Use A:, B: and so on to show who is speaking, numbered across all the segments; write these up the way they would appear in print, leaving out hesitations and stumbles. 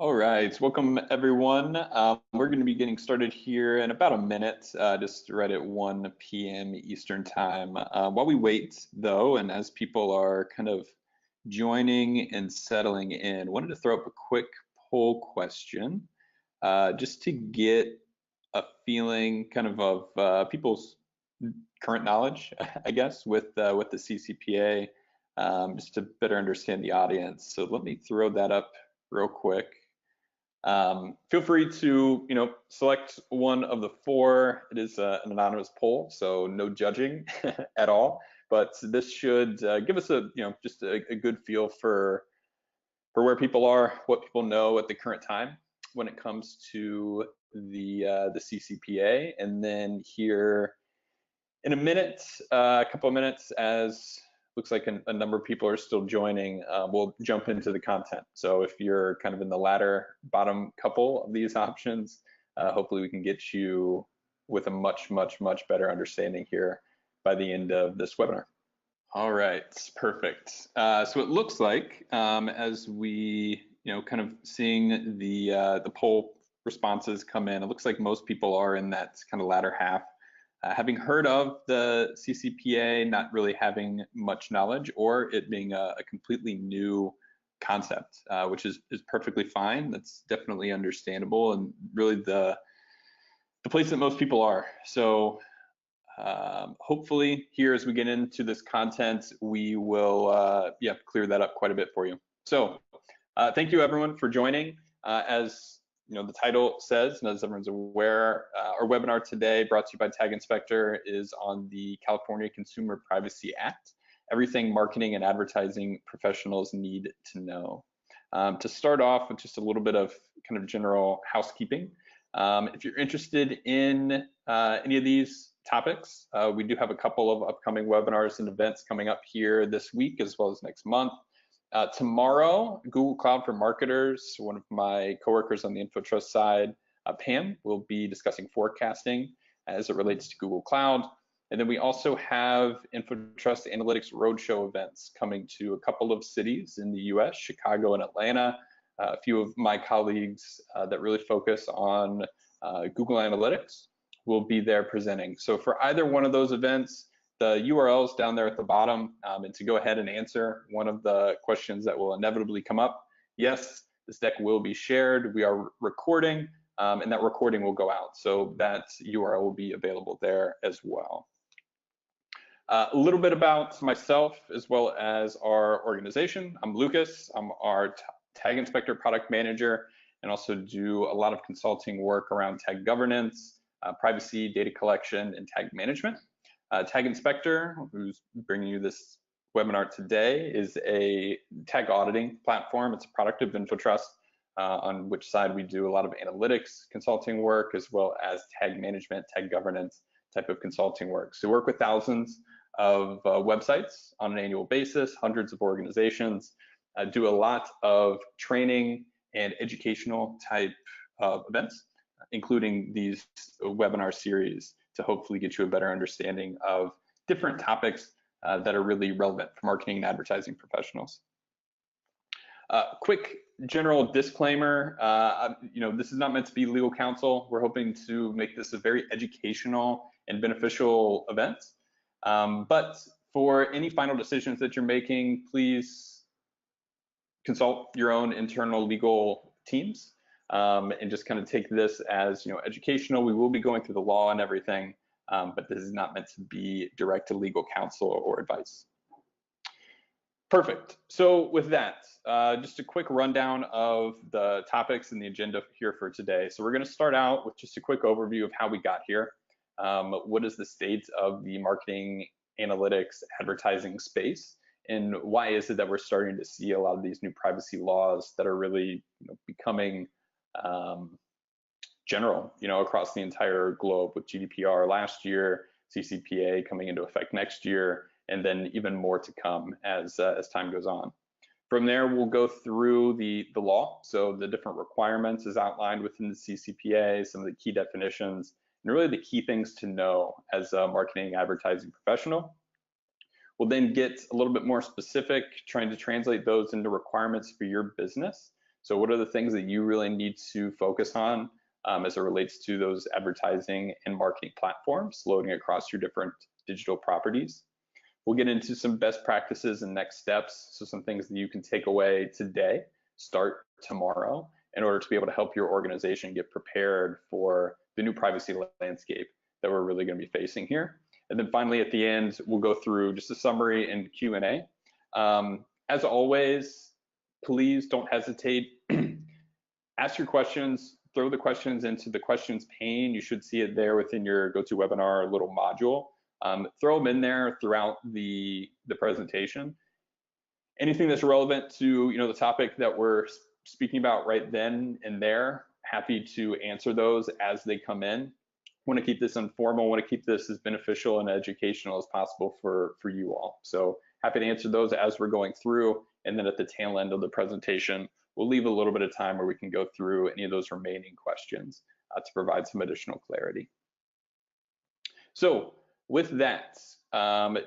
A: All right, welcome everyone. We're going to be getting started here in about a minute, just right at 1 p.m. Eastern time. While we wait though, and as people are kind of joining and settling in, wanted to throw up a quick poll question just to get a feeling kind of people's current knowledge, I guess, with the CCPA, just to better understand the audience. So let me throw that up real quick. Feel free to, select one of the four. It is an anonymous poll, so no judging at all. But this should give us just a good feel for where people are, what people know at the current time when it comes to the CCPA. And then here in a couple of minutes, as looks like a number of people are still joining, we'll jump into the content. So if you're kind of in the latter bottom couple of these options, hopefully we can get you with a much better understanding here by the end of this webinar. All right, perfect. So it looks like as we, kind of seeing the poll responses come in, it looks like most people are in that kind of latter half. Having heard of the CCPA, not really having much knowledge, or it being a completely new concept, which is perfectly fine. That's definitely understandable, and really the place that most people are. So hopefully here as we get into this content, we will clear that up quite a bit for you. So thank you everyone for joining. As the title says, and as everyone's aware, our webinar today, brought to you by Tag Inspector, is on the California Consumer Privacy Act, everything marketing and advertising professionals need to know. To start off with just a little bit of kind of general housekeeping, if you're interested in any of these topics, we do have a couple of upcoming webinars and events coming up here this week as well as next month. Tomorrow, Google Cloud for Marketers, one of my coworkers on the InfoTrust side, Pam, will be discussing forecasting as it relates to Google Cloud. And then we also have InfoTrust Analytics Roadshow events coming to a couple of cities in the US, Chicago and Atlanta. A few of my colleagues that really focus on Google Analytics will be there presenting. So for either one of those events, the URLs down there at the bottom, and to go ahead and answer one of the questions that will inevitably come up. Yes, this deck will be shared. We are recording, and that recording will go out. So that URL will be available there as well. A little bit about myself as well as our organization. I'm Lucas. I'm our Tag Inspector product manager, and also do a lot of consulting work around tag governance, privacy, data collection, and tag management. Tag Inspector, who's bringing you this webinar today, is a tag auditing platform. It's a product of InfoTrust, on which side we do a lot of analytics consulting work, as well as tag management, tag governance type of consulting work. So we work with thousands of websites on an annual basis, hundreds of organizations, do a lot of training and educational type of events, including these webinar series, to hopefully get you a better understanding of different topics that are really relevant for marketing and advertising professionals. Quick general disclaimer, this is not meant to be legal counsel. We're hoping to make this a very educational and beneficial event. But for any final decisions that you're making, please consult your own internal legal teams. And just kind of take this as educational. We will be going through the law and everything, but this is not meant to be direct to legal counsel or advice. Perfect. So with that, just a quick rundown of the topics and the agenda here for today. So we're going to start out with just a quick overview of how we got here. What is the state of the marketing, analytics, advertising space? And why is it that we're starting to see a lot of these new privacy laws that are really becoming general, across the entire globe, with GDPR last year, CCPA coming into effect next year, and then even more to come as time goes on. From there, we'll go through the law, so the different requirements as outlined within the CCPA, some of the key definitions, and really the key things to know as a marketing advertising professional. We'll then get a little bit more specific, trying to translate those into requirements for your business. So what are the things that you really need to focus on as it relates to those advertising and marketing platforms loading across your different digital properties? We'll get into some best practices and next steps, so some things that you can take away today, start tomorrow, in order to be able to help your organization get prepared for the new privacy landscape that we're really going to be facing here. And then finally, at the end, we'll go through just a summary and Q&A. As always, please don't hesitate. Ask your questions, throw the questions into the questions pane. You should see it there within your GoToWebinar little module. Throw them in there throughout the presentation. Anything that's relevant to the topic that we're speaking about right then and there, happy to answer those as they come in. Want to keep this informal, want to keep this as beneficial and educational as possible for you all. So happy to answer those as we're going through, and then at the tail end of the presentation, we'll leave a little bit of time where we can go through any of those remaining questions to provide some additional clarity. So with that,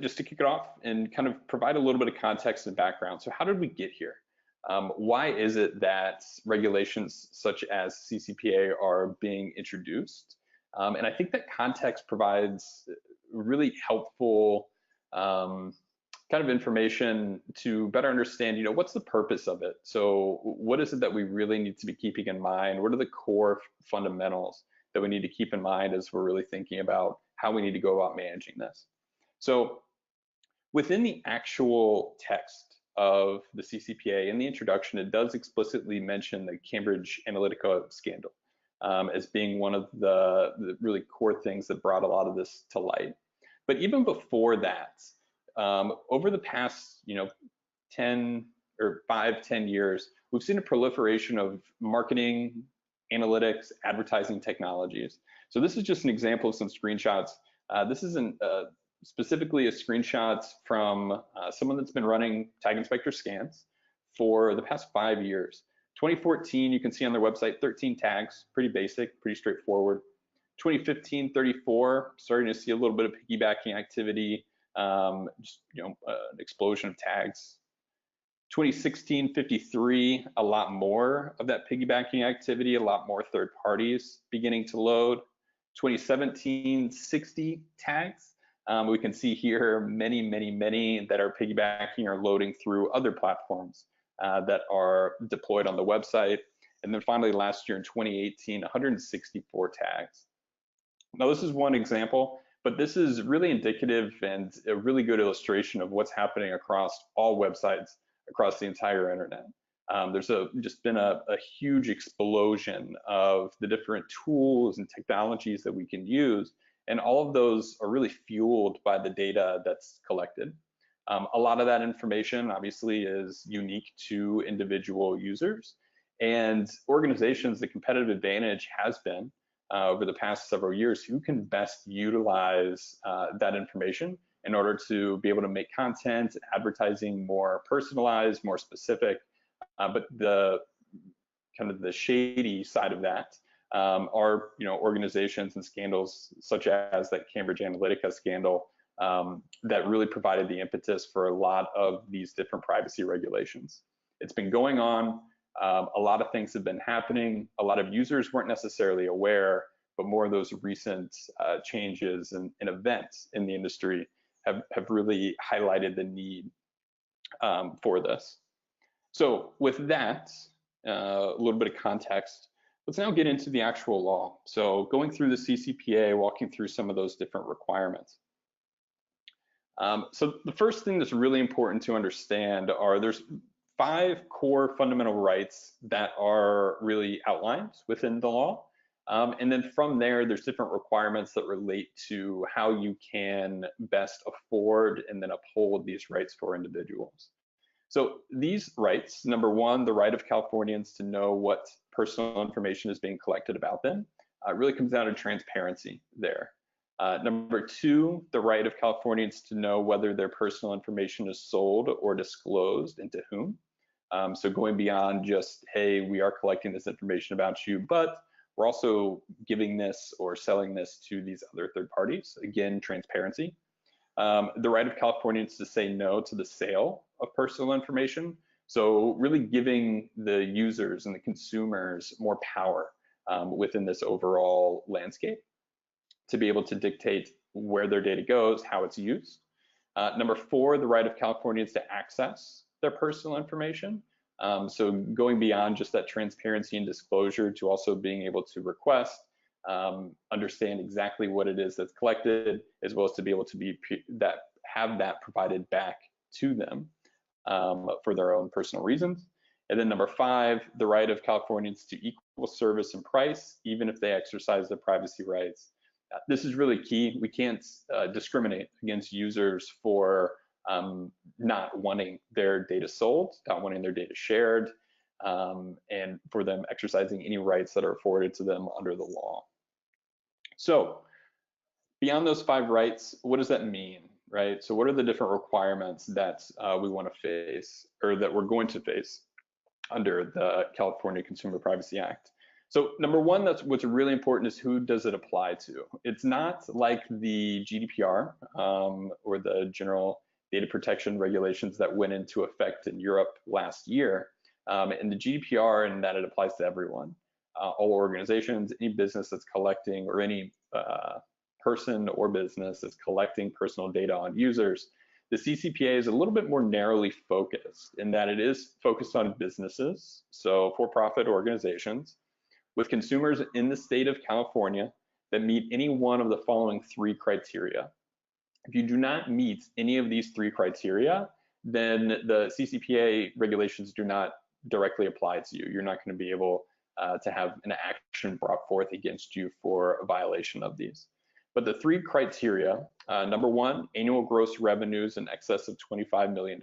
A: just to kick it off and kind of provide a little bit of context and background. So how did we get here? Why is it that regulations such as CCPA are being introduced? And I think that context provides really helpful kind of information to better understand, what's the purpose of it? So what is it that we really need to be keeping in mind? What are the core fundamentals that we need to keep in mind as we're really thinking about how we need to go about managing this? So within the actual text of the CCPA, in the introduction, it does explicitly mention the Cambridge Analytica scandal as being one of the really core things that brought a lot of this to light. But even before that, over the past 10 years, we've seen a proliferation of marketing, analytics, advertising technologies. So this is just an example of some screenshots. This isn't specifically a screenshot from someone that's been running Tag Inspector scans for the past 5 years. 2014, you can see on their website, 13 tags, pretty basic, pretty straightforward. 2015, 34, starting to see a little bit of piggybacking activity, just an explosion of tags. 2016, 53, a lot more of that piggybacking activity, a lot more third parties beginning to load. 2017, 60 tags. We can see here many that are piggybacking or loading through other platforms that are deployed on the website. And then finally, last year in 2018, 164 tags. Now, this is one example, but this is really indicative and a really good illustration of what's happening across all websites across the entire internet. There's just been a huge explosion of the different tools and technologies that we can use, and all of those are really fueled by the data that's collected. A lot of that information obviously is unique to individual users, and organizations, the competitive advantage has been over the past several years who can best utilize that information in order to be able to make content, advertising more personalized, more specific. But the kind of the shady side of that are organizations and scandals such as that Cambridge Analytica scandal that really provided the impetus for a lot of these different privacy regulations. It's been going on. A lot of things have been happening. A lot of users weren't necessarily aware, but more of those recent changes and events in the industry have really highlighted the need for this. So with that, a little bit of context, let's now get into the actual law. So going through the CCPA, walking through some of those different requirements. So the first thing that's really important to understand are there's 5 core fundamental rights that are really outlined within the law. And then from there, there's different requirements that relate to how you can best afford and then uphold these rights for individuals. So these rights, number 1, the right of Californians to know what personal information is being collected about them, really comes down to transparency there. Number 2, the right of Californians to know whether their personal information is sold or disclosed and to whom. So going beyond just, hey, we are collecting this information about you, but we're also giving this or selling this to these other third parties. Again, transparency. The right of Californians to say no to the sale of personal information. So really giving the users and the consumers more power within this overall landscape to be able to dictate where their data goes, how it's used. Number 4, the right of Californians to access their personal information. So going beyond just that transparency and disclosure to also being able to request, understand exactly what it is that's collected, as well as to be able to have that provided back to them for their own personal reasons. And then number 5, the right of Californians to equal service and price, even if they exercise their privacy rights. This is really key. We can't discriminate against users for not wanting their data sold, not wanting their data shared, and for them exercising any rights that are afforded to them under the law. So beyond those 5 rights, what does that mean, right? So what are the different requirements that we want to face, or that we're going to face under the California Consumer Privacy Act? So number 1, that's what's really important, is who does it apply to? It's not like the GDPR or the General Data Protection Regulations that went into effect in Europe last year. And the GDPR, and that it applies to everyone, all organizations, any business that's collecting, or any person or business that's collecting personal data on users. The CCPA is a little bit more narrowly focused in that it is focused on businesses, so for-profit organizations, with consumers in the state of California that meet any one of the following 3 criteria. If you do not meet any of these 3 criteria, then the CCPA regulations do not directly apply to you. You're not going to be able to have an action brought forth against you for a violation of these. But the 3 criteria, number 1, annual gross revenues in excess of $25 million.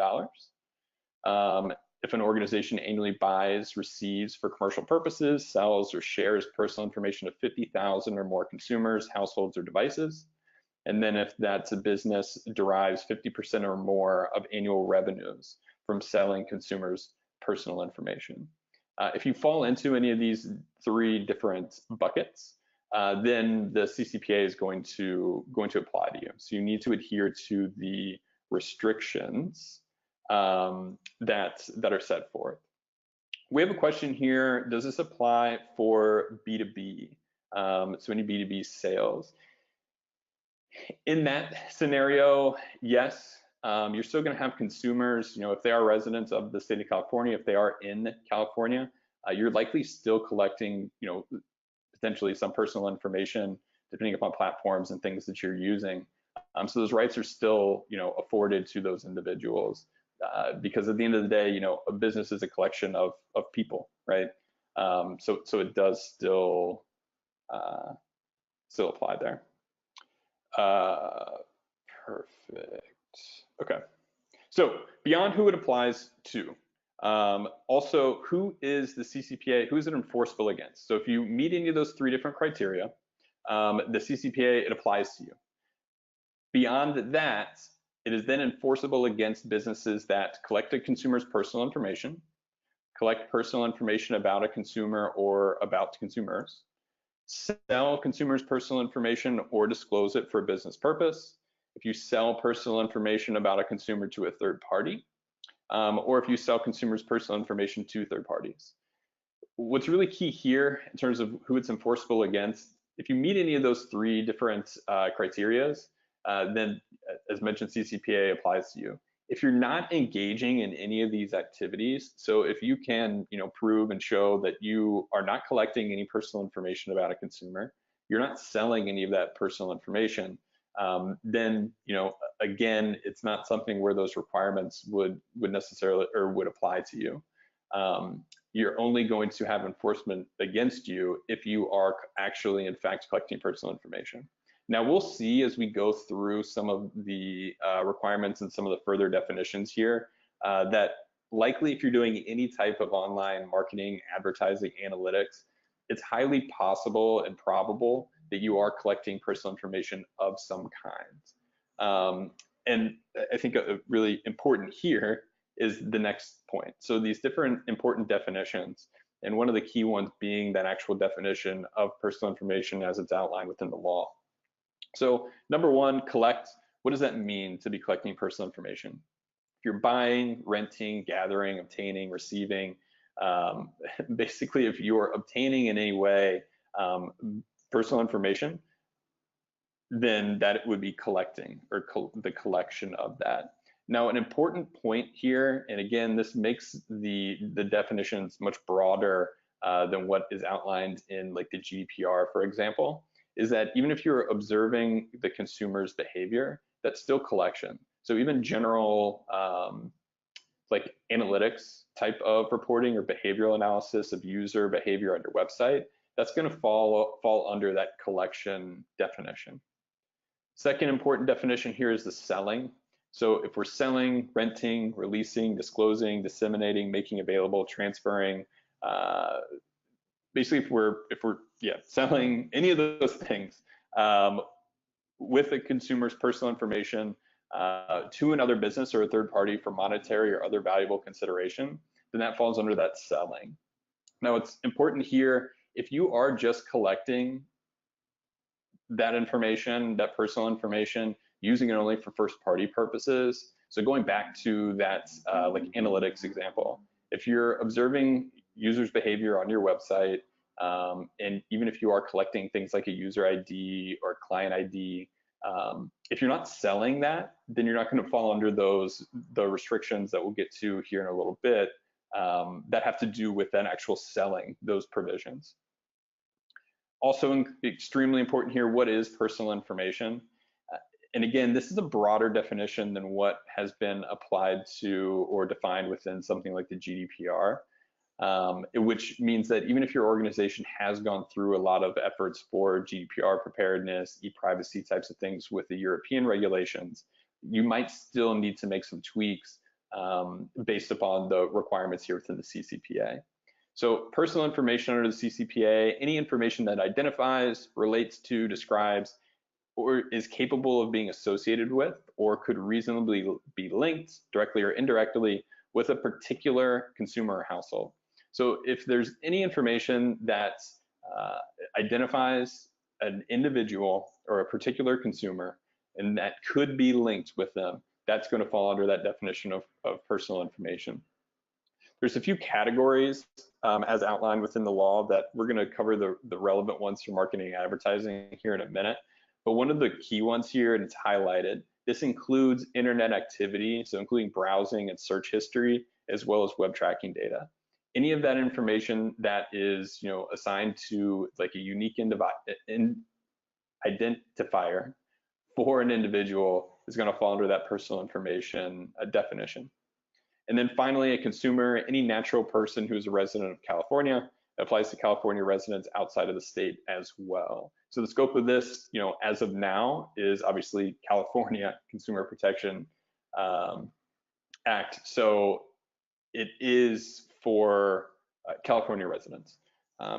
A: If an organization annually buys, receives for commercial purposes, sells, or shares personal information of 50,000 or more consumers, households, or devices. And then if that's a business derives 50% or more of annual revenues from selling consumers' personal information. If you fall into any of these 3 different buckets, then the CCPA is going to apply to you. So you need to adhere to the restrictions that are set forth. We have a question here. Does this apply for B2B? So any B2B sales? In that scenario, yes. You're still going to have consumers, if they are residents of the state of California, if they are in California, you're likely still collecting, potentially some personal information, depending upon platforms and things that you're using. So those rights are still, afforded to those individuals. Because at the end of the day, a business is a collection of people, right? So it does still apply there. Perfect. Okay. So beyond who it applies to, also who is the CCPA? Who is it enforceable against? So if you meet any of those 3 different criteria, the CCPA, it applies to you. Beyond that, it is then enforceable against businesses that collect a consumer's personal information, collect personal information about a consumer or about consumers, sell consumers' personal information or disclose it for a business purpose, if you sell personal information about a consumer to a third party, or if you sell consumers' personal information to third parties. What's really key here in terms of who it's enforceable against, if you meet any of those 3 different criteria, then, as mentioned, CCPA applies to you. If you're not engaging in any of these activities, so if you can, prove and show that you are not collecting any personal information about a consumer, you're not selling any of that personal information, then, again, it's not something where those requirements would necessarily or would apply to you. You're only going to have enforcement against you if you are actually, in fact, collecting personal information. Now, we'll see as we go through some of the requirements and some of the further definitions here that likely if you're doing any type of online marketing, advertising, analytics, it's highly possible and probable that you are collecting personal information of some kind. And I think really important here is the next point. So these different important definitions, and one of the key ones being that actual definition of personal information as it's outlined within the law. So number 1, collect. What does that mean to be collecting personal information? you're buying, renting, gathering, obtaining, receiving, basically if you're obtaining in any way personal information, then that would be collecting or the collection of that. Now, an important point here, and again, this makes the definitions much broader than what is outlined in like the GDPR, for example, is that even if you're observing the consumer's behavior, that's still collection. So even general like analytics type of reporting or behavioral analysis of user behavior on your website, that's going to fall under that collection definition. Second important definition here is the selling. So if we're selling, renting, releasing, disclosing, disseminating, making available, transferring, basically if we're selling any of those things with a consumer's personal information to another business or a third party for monetary or other valuable consideration, then that falls under that selling. Now, it's important here, if you are just collecting that information, that personal information, using it only for first party purposes. So going back to that like analytics example, if you're observing users' behavior on your website, and even if you are collecting things like a user ID or client ID, if you're not selling that, then you're not going to fall under the restrictions that we'll get to here in a little bit that have to do with then actual selling those provisions. Also extremely important here, what is personal information? And again, this is a broader definition than what has been applied to or defined within something like the GDPR, which means that even if your organization has gone through a lot of efforts for GDPR preparedness, e-privacy types of things with the European regulations, you might still need to make some tweaks based upon the requirements here within the CCPA. So personal information under the CCPA, any information that identifies, relates to, describes, or is capable of being associated with, or could reasonably be linked directly or indirectly with a particular consumer or household. So if there's any information that identifies an individual or a particular consumer and that could be linked with them, that's going to fall under that definition of personal information. There's a few categories as outlined within the law that we're going to cover the relevant ones for marketing and advertising here in a minute. But one of the key ones here, and it's highlighted, this includes internet activity, so including browsing and search history, as well as web tracking data. Any of that information that is, assigned to like a unique identifier for an individual is going to fall under that personal information definition. And then finally, a consumer, any natural person who's a resident of California, applies to California residents outside of the state as well. So the scope of this, as of now, is obviously California Consumer Protection Act. So it is for California residents.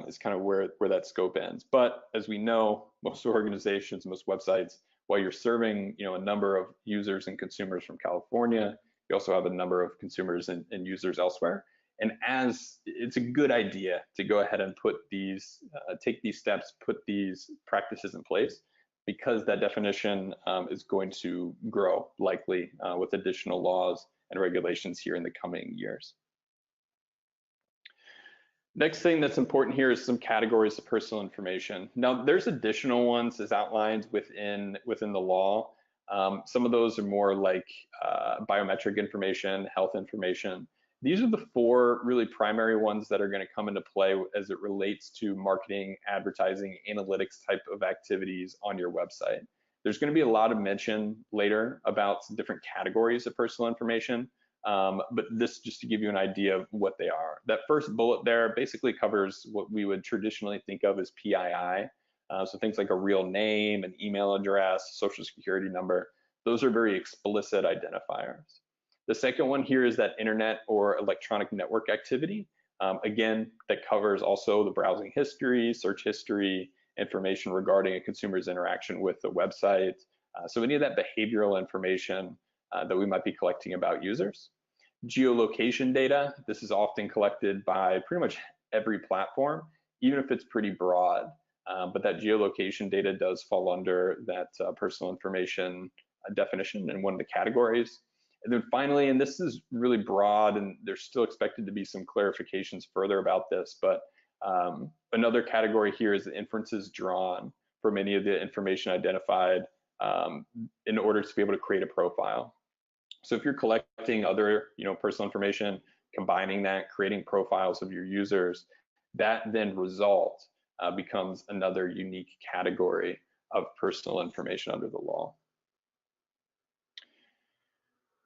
A: Is kind of where that scope ends. But as we know, most organizations, most websites, while you're serving, a number of users and consumers from California, you also have a number of consumers and users elsewhere. And as it's a good idea to go ahead and put these, take these steps, put these practices in place, because that definition is going to grow likely with additional laws and regulations here in the coming years. Next thing that's important here is some categories of personal information. Now, there's additional ones as outlined within the law. Some of those are more like biometric information, health information. These are the four really primary ones that are going to come into play as it relates to marketing, advertising, analytics type of activities on your website. There's going to be a lot of mention later about different categories of personal information, but this just to give you an idea of what they are. That first bullet there basically covers what we would traditionally think of as PII. So things like a real name, an email address, social security number. Those are very explicit identifiers. The second one here is that internet or electronic network activity. Again, that covers also the browsing history, search history, information regarding a consumer's interaction with the website. So any of that behavioral information that we might be collecting about users. Geolocation data, this is often collected by pretty much every platform, even if it's pretty broad. But that geolocation data does fall under that personal information definition in one of the categories. And then finally, and this is really broad, and there's still expected to be some clarifications further about this, but another category here is the inferences drawn from any of the information identified in order to be able to create a profile. So if you're collecting other, personal information, combining that, creating profiles of your users, that then result becomes another unique category of personal information under the law.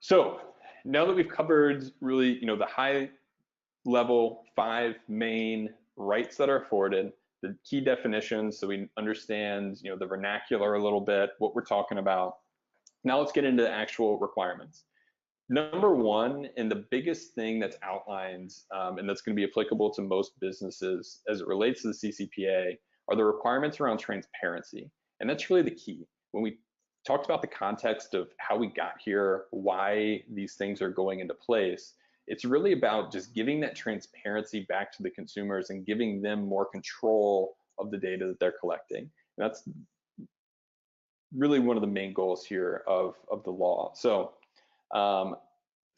A: So now that we've covered really, the high level 5 main rights that are afforded, the key definitions, so we understand, the vernacular a little bit, what we're talking about. Now let's get into the actual requirements. Number one, and the biggest thing that's outlined, and that's going to be applicable to most businesses as it relates to the CCPA, are the requirements around transparency. And that's really the key. When we talked about the context of how we got here, why these things are going into place, it's really about just giving that transparency back to the consumers and giving them more control of the data that they're collecting. And that's really one of the main goals here of the law. So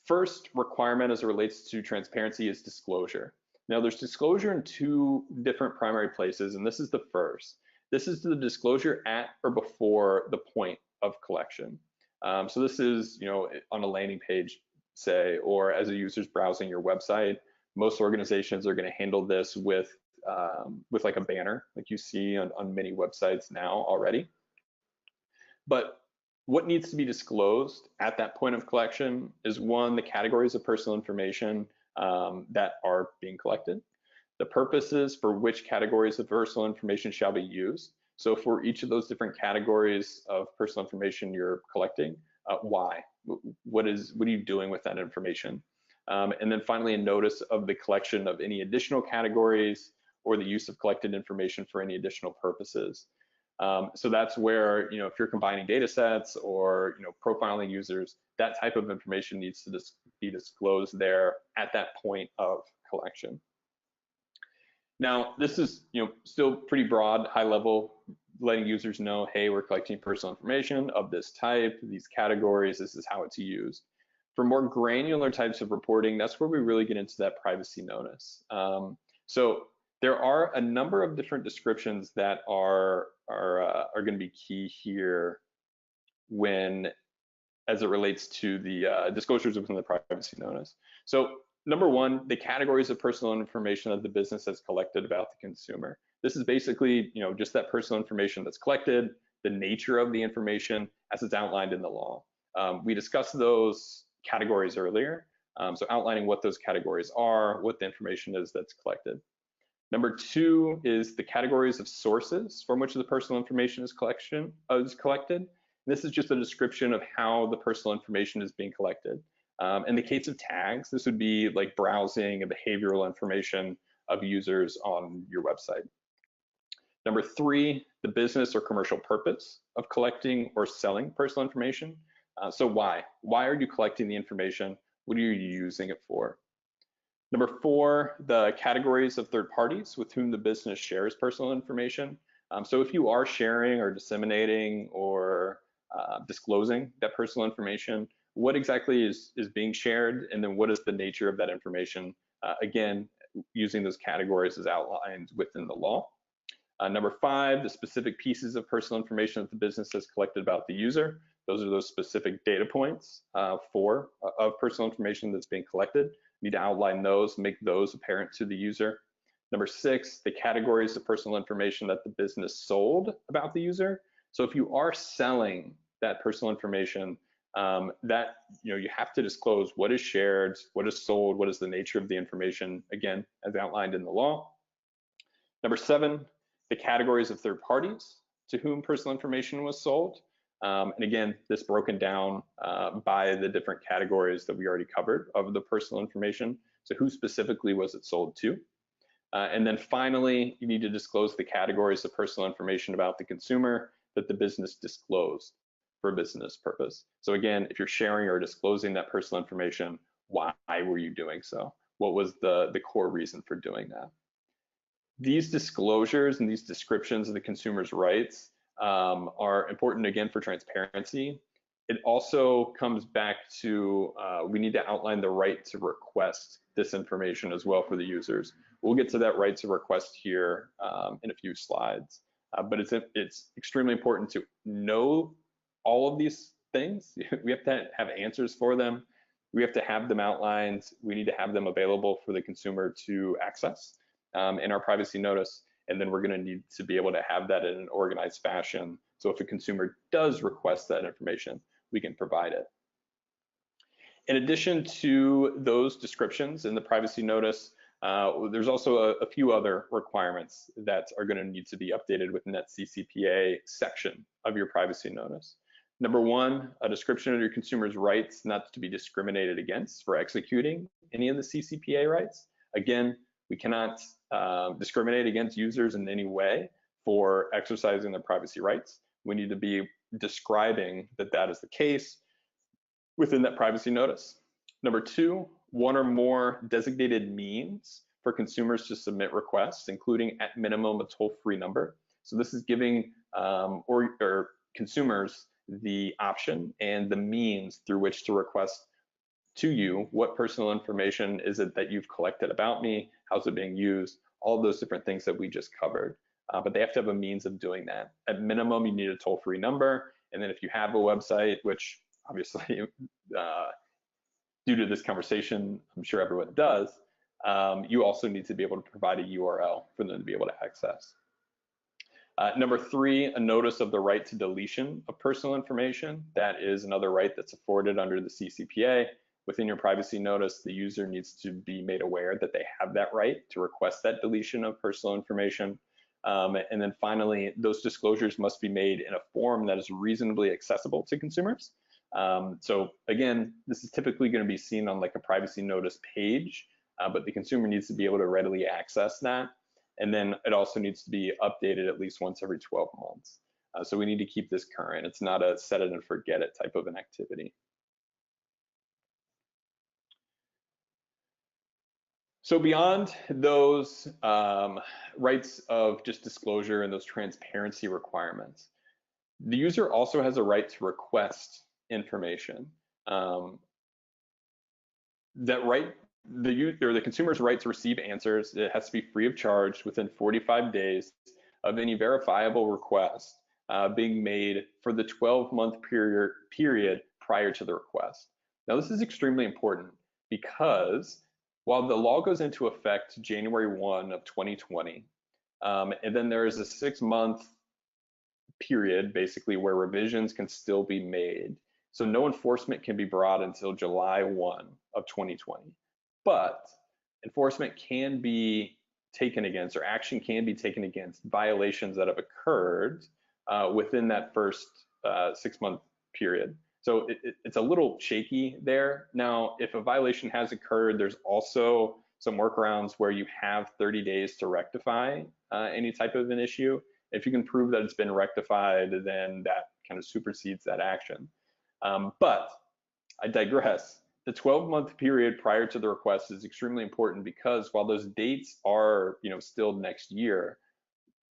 A: first requirement as it relates to transparency is disclosure. Now there's disclosure in 2 different primary places, and this is the first. This is the disclosure at or before the point of collection. So this is, on a landing page, say, or as a user's browsing your website. Most organizations are going to handle this with like a banner, like you see on many websites now already. But what needs to be disclosed at that point of collection is, one, the categories of personal information that are being collected, the purposes for which categories of personal information shall be used. So for each of those different categories of personal information you're collecting, why? What are you doing with that information? And then finally, a notice of the collection of any additional categories or the use of collected information for any additional purposes. So that's where, if you're combining data sets or, profiling users, that type of information needs to be disclosed there at that point of collection. Now, this is, still pretty broad, high level, letting users know, hey, we're collecting personal information of this type, these categories, this is how it's used. For more granular types of reporting, that's where we really get into that privacy notice. So there are a number of different descriptions that are going to be key here as it relates to the disclosures within the privacy notice. So number one, the categories of personal information that the business has collected about the consumer. This is basically, just that personal information that's collected, the nature of the information as it's outlined in the law. We discussed those categories earlier, so outlining what those categories are, what the information is that's collected. Number 2 is the categories of sources from which the personal information is collected. This is just a description of how the personal information is being collected. In the case of tags, this would be like browsing and behavioral information of users on your website. Number 3, the business or commercial purpose of collecting or selling personal information. So why? Why are you collecting the information? What are you using it for? Number 4, the categories of third parties with whom the business shares personal information. So if you are sharing or disseminating or disclosing that personal information, what exactly is being shared, and then what is the nature of that information? Again, using those categories as outlined within the law. Number 5, the specific pieces of personal information that the business has collected about the user. Those are those specific data points of personal information that's being collected. You need to outline those, make those apparent to the user. Number 6, the categories of personal information that the business sold about the user. So if you are selling that personal information, that you have to disclose what is shared, what is sold, what is the nature of the information, again, as outlined in the law. Number 7, the categories of third parties to whom personal information was sold. And again, this broken down by the different categories that we already covered of the personal information. So who specifically was it sold to? And then finally, you need to disclose the categories of personal information about the consumer that the business disclosed for a business purpose. So again, if you're sharing or disclosing that personal information, why were you doing so? What was the core reason for doing that? These disclosures and these descriptions of the consumer's rights are important, again, for transparency. It also comes back to we need to outline the right to request this information as well for the users. We'll get to that right to request here in a few slides, but it's extremely important to know all of these things. We have to have answers for them. We have to have them outlined. We need to have them available for the consumer to access in our privacy notice. And then we're going to need to be able to have that in an organized fashion. So if a consumer does request that information, we can provide it. In addition to those descriptions in the privacy notice, there's also a few other requirements that are going to need to be updated within that CCPA section of your privacy notice. Number one, a description of your consumer's rights not to be discriminated against for executing any of the CCPA rights. Again, we cannot discriminate against users in any way for exercising their privacy rights. We need to be describing that that is the case within that privacy notice. Number two, one or more designated means for consumers to submit requests, including at minimum a toll-free number. So this is giving or consumers the option and the means through which to request to you what personal information is it that you've collected about me, how's it being used, all of those different things that we just covered. But they have to have a means of doing that. At minimum, you need a toll-free number. And then if you have a website, which obviously due to this conversation, I'm sure everyone does, you also need to be able to provide a URL for them to be able to access. Number three, a notice of the right to deletion of personal information. That is another right that's afforded under the CCPA. Within your privacy notice, the user needs to be made aware that they have that right to request that deletion of personal information. And then finally, those disclosures must be made in a form that is reasonably accessible to consumers. So again, this is typically going to be seen on like a privacy notice page, but the consumer needs to be able to readily access that. And then it also needs to be updated at least once every 12 months. So we need to keep this current. It's not a set it and forget it type of an activity. So beyond those rights of just disclosure and those transparency requirements, the user also has a right to request information. That right, the consumer's right to receive answers, it has to be free of charge within 45 days of any verifiable request being made for the 12-month period prior to the request. Now, this is extremely important because while the law goes into effect January 1 of 2020, and then there is a 6-month period basically where revisions can still be made. So no enforcement can be brought until July 1 of 2020. But enforcement can be taken against, or action can be taken against violations that have occurred within that first 6-month period. So it's a little shaky there. Now, if a violation has occurred, there's also some workarounds where you have 30 days to rectify any type of an issue. If you can prove that it's been rectified, then that kind of supersedes that action. But I digress. The 12-month period prior to the request is extremely important because while those dates are, still next year,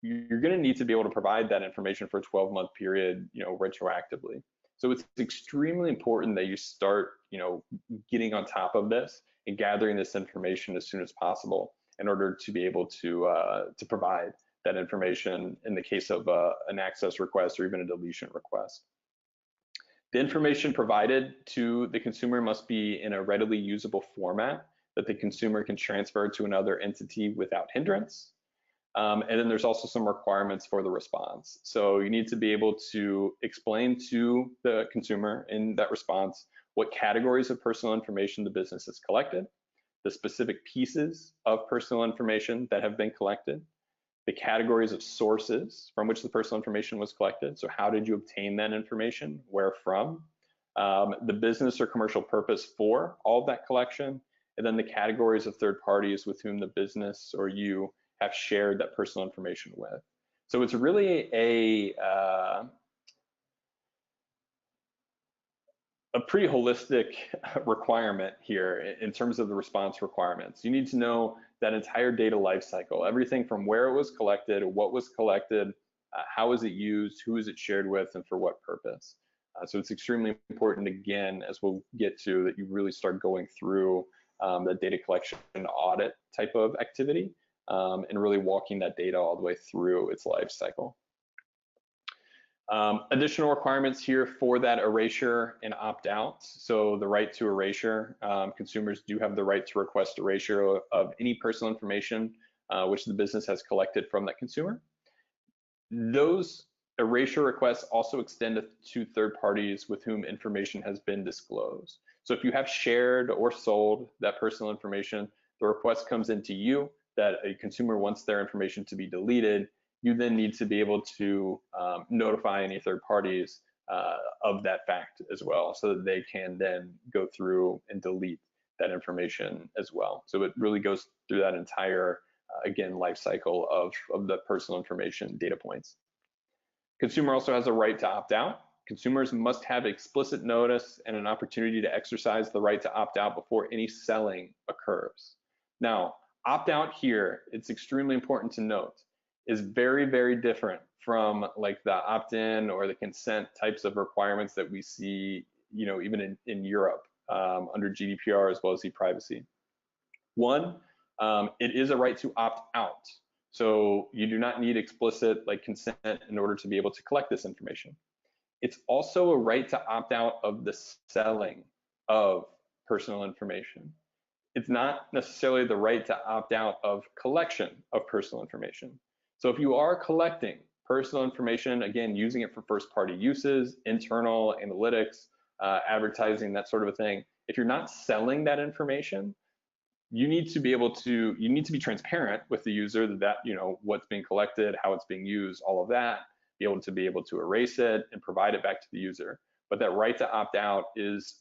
A: you're going to need to be able to provide that information for a 12-month period, retroactively. So it's extremely important that you start, getting on top of this and gathering this information as soon as possible in order to be able to provide that information in the case of an access request or even a deletion request. The information provided to the consumer must be in a readily usable format that the consumer can transfer to another entity without hindrance. And then there's also some requirements for the response. So you need to be able to explain to the consumer in that response what categories of personal information the business has collected, the specific pieces of personal information that have been collected, the categories of sources from which the personal information was collected. So how did you obtain that information? Where from? The business or commercial purpose for all of that collection, and then the categories of third parties with whom the business or you have shared that personal information with. So it's really a pretty holistic requirement here in terms of the response requirements. You need to know that entire data lifecycle, everything from where it was collected, what was collected, how is it used, who is it shared with, and for what purpose. So it's extremely important, again, as we'll get to, that you really start going through the data collection and audit type of activity, and really walking that data all the way through its life cycle. Additional requirements here for that erasure and opt-out. So the right to erasure, consumers do have the right to request erasure of any personal information which the business has collected from that consumer. Those erasure requests also extend to third parties with whom information has been disclosed. So if you have shared or sold that personal information, the request comes into you that a consumer wants their information to be deleted. You then need to be able to notify any third parties of that fact as well, so that they can then go through and delete that information as well. So it really goes through that entire, again, life cycle of the personal information data points. Consumer also has a right to opt out. Consumers must have explicit notice and an opportunity to exercise the right to opt out before any selling occurs. Now, opt out here, it's extremely important to note, is very, very different from like the opt-in or the consent types of requirements that we see, even in Europe under GDPR as well as e-privacy. One, it is a right to opt out. So you do not need explicit consent in order to be able to collect this information. It's also a right to opt out of the selling of personal information. It's not necessarily the right to opt out of collection of personal information. So if you are collecting personal information, again, using it for first-party uses, internal analytics, advertising, that sort of a thing, if you're not selling that information, you need to be transparent with the user that what's being collected, how it's being used, all of that, be able to erase it and provide it back to the user. But that right to opt out is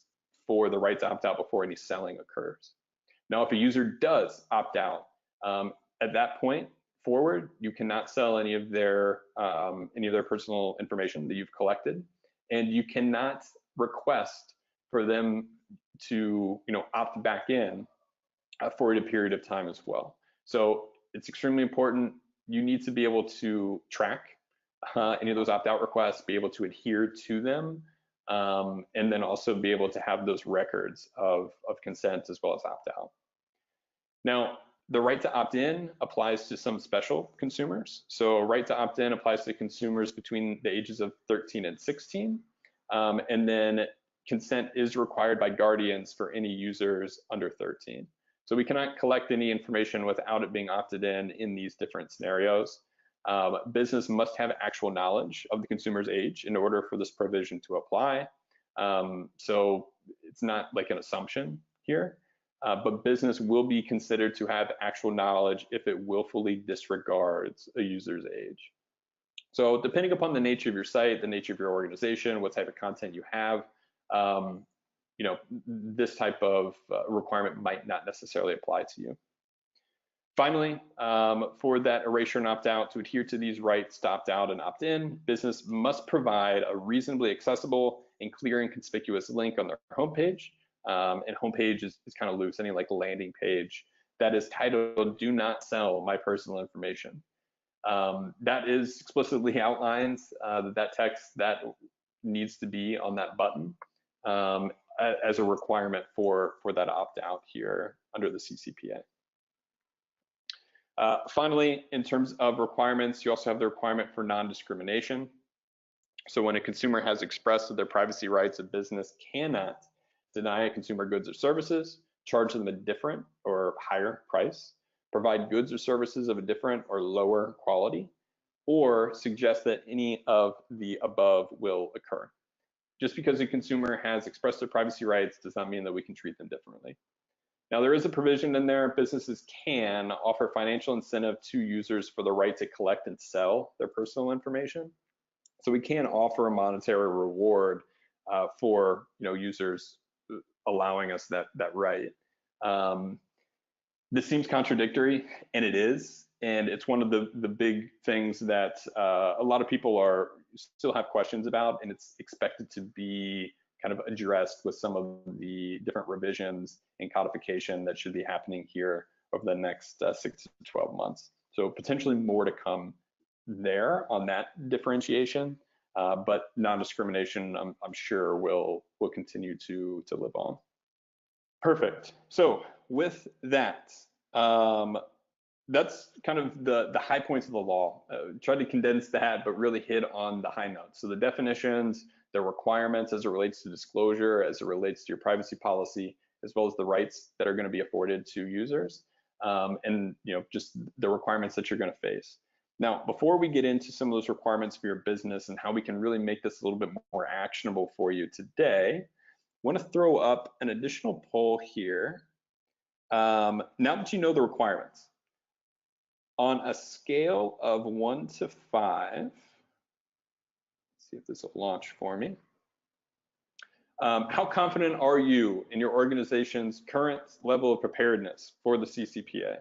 A: for the right to opt out before any selling occurs. Now, if a user does opt out, at that point forward, you cannot sell any of their personal information that you've collected, and you cannot request for them to opt back in for a period of time as well. So it's extremely important. You need to be able to track any of those opt-out requests, be able to adhere to them, and then also be able to have those records of consent as well as opt-out. Now, the right to opt-in applies to some special consumers. So a right to opt-in applies to consumers between the ages of 13 and 16. And then consent is required by guardians for any users under 13. So we cannot collect any information without it being opted in these different scenarios. Business must have actual knowledge of the consumer's age in order for this provision to apply. So it's not like an assumption here. But business will be considered to have actual knowledge if it willfully disregards a user's age. So depending upon the nature of your site, the nature of your organization, what type of content you have, this type of requirement might not necessarily apply to you. Finally, for that erasure and opt-out, to adhere to these rights to opt out and opt in, business must provide a reasonably accessible and clear and conspicuous link on their homepage. And homepage is kind of loose, any landing page that is titled "Do Not Sell My Personal Information." That is explicitly outlines that text that needs to be on that button as a requirement for that opt-out here under the CCPA. Finally, in terms of requirements, you also have the requirement for non-discrimination. So when a consumer has expressed that their privacy rights, a business cannot deny a consumer goods or services, charge them a different or higher price, provide goods or services of a different or lower quality, or suggest that any of the above will occur. Just because a consumer has expressed their privacy rights does not mean that we can treat them differently. Now, there is a provision in there. Businesses can offer financial incentive to users for the right to collect and sell their personal information. So we can offer a monetary reward for users allowing us that right. This seems contradictory, and it is, and it's one of the big things that a lot of people still have questions about, and it's expected to be kind of addressed with some of the different revisions and codification that should be happening here over the next 6 to 12 months. So potentially more to come there on that differentiation. but non-discrimination, I'm sure will continue to live on. Perfect. So with that, that's kind of the high points of the law. Tried to condense that, but really hit on the high notes. So the definitions, the requirements as it relates to disclosure, as it relates to your privacy policy, as well as the rights that are going to be afforded to users, and just the requirements that you're going to face. Now, before we get into some of those requirements for your business and how we can really make this a little bit more actionable for you today, I want to throw up an additional poll here. Now that you know the requirements, on a scale of 1 to 5, let's see if this will launch for me. How confident are you in your organization's current level of preparedness for the CCPA?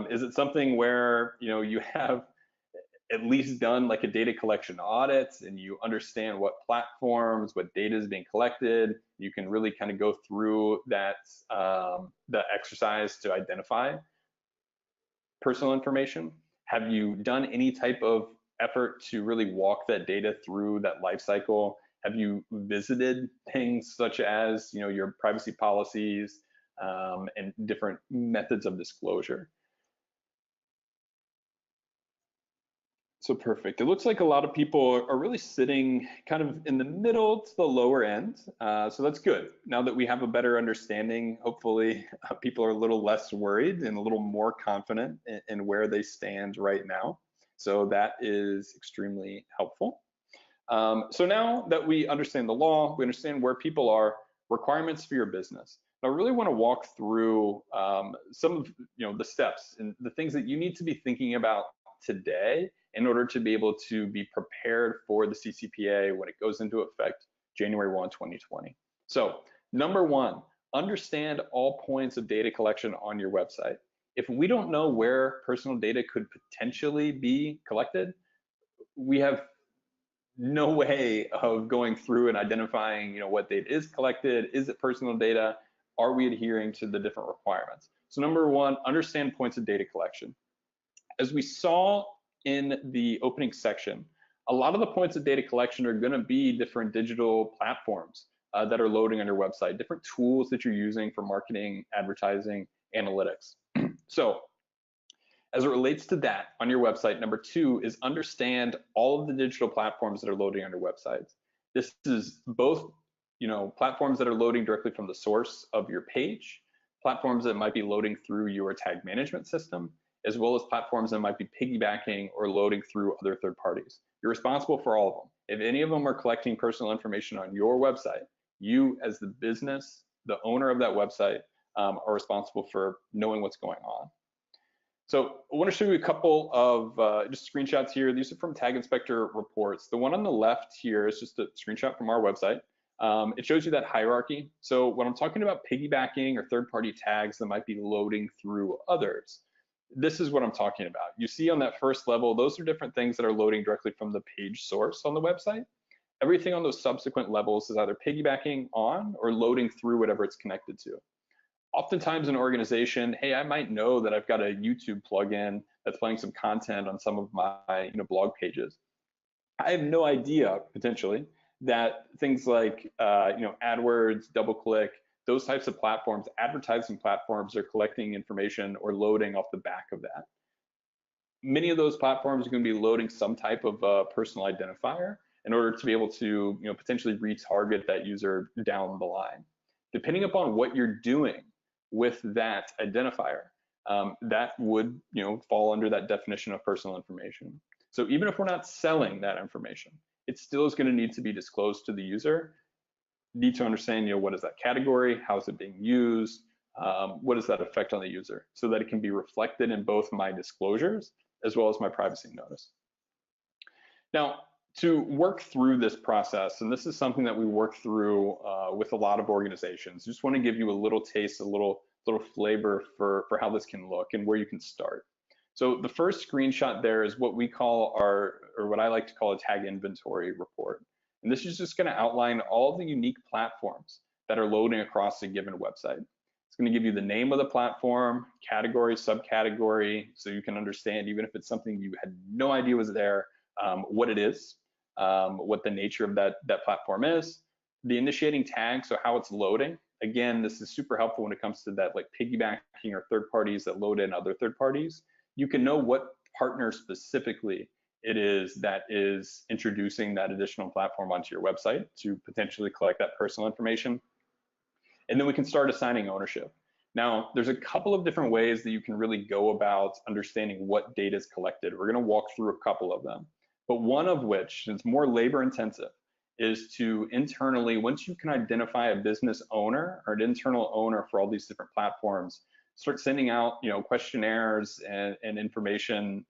A: Is it something where you have at least done like a data collection audit and you understand what platforms, what data is being collected? You can really kind of go through that the exercise to identify personal information. Have you done any type of effort to really walk that data through that life cycle? Have you visited things such as your privacy policies and different methods of disclosure? So perfect. It looks like a lot of people are really sitting kind of in the middle to the lower end. So that's good. Now that we have a better understanding, hopefully people are a little less worried and a little more confident in where they stand right now. So that is extremely helpful. So now that we understand the law, we understand where people are, requirements for your business. I really want to walk through some of the steps and the things that you need to be thinking about today in order to be able to be prepared for the CCPA when it goes into effect January 1, 2020. So number one, understand all points of data collection on your website. If we don't know where personal data could potentially be collected, we have no way of going through and identifying what data is collected. Is it personal data? Are we adhering to the different requirements? So number one, understand points of data collection. As we saw in the opening section, a lot of the points of data collection are going to be different digital platforms that are loading on your website, different tools that you're using for marketing, advertising, analytics. So as it relates to that on your website, number two is understand all of the digital platforms that are loading on your websites. This is both platforms that are loading directly from the source of your page, platforms that might be loading through your tag management system, as well as platforms that might be piggybacking or loading through other third parties. You're responsible for all of them. If any of them are collecting personal information on your website, you as the business, the owner of that website, are responsible for knowing what's going on. So I want to show you a couple of just screenshots here. These are from Tag Inspector reports. The one on the left here is just a screenshot from our website. It shows you that hierarchy. So when I'm talking about piggybacking or third-party tags that might be loading through others, this is what I'm talking about. You see on that first level, those are different things that are loading directly from the page source on the website. Everything on those subsequent levels is either piggybacking on or loading through whatever it's connected to. Oftentimes an organization, hey, I might know that I've got a YouTube plugin that's playing some content on some of my blog pages. I have no idea potentially that things like AdWords, DoubleClick, those types of platforms, advertising platforms, are collecting information or loading off the back of that. Many of those platforms are going to be loading some type of personal identifier in order to be able to potentially retarget that user down the line. Depending upon what you're doing with that identifier, that would fall under that definition of personal information. So even if we're not selling that information, it still is going to need to be disclosed to the user. Need to understand what is that category, how is it being used, what does that affect on the user, so that it can be reflected in both my disclosures as well as my privacy notice. Now, to work through this process, and this is something that we work through with a lot of organizations, just want to give you a little taste, a little flavor for how this can look and where you can start. So the first screenshot there is what we call or what I like to call a tag inventory report. And this is just going to outline all the unique platforms that are loading across a given website. It's going to give you the name of the platform, category, subcategory, so you can understand, even if it's something you had no idea was there, what it is. what the nature of that platform is, the initiating tag, so how it's loading. Again, this is super helpful when it comes to that, like piggybacking or third parties that load in other third parties. You can know what partner specifically it is that is introducing that additional platform onto your website to potentially collect that personal information. And then we can start assigning ownership. Now, there's a couple of different ways that you can really go about understanding what data is collected. We're going to walk through a couple of them, but one of which is more labor intensive is to internally, once you can identify a business owner or an internal owner for all these different platforms, start sending out questionnaires and information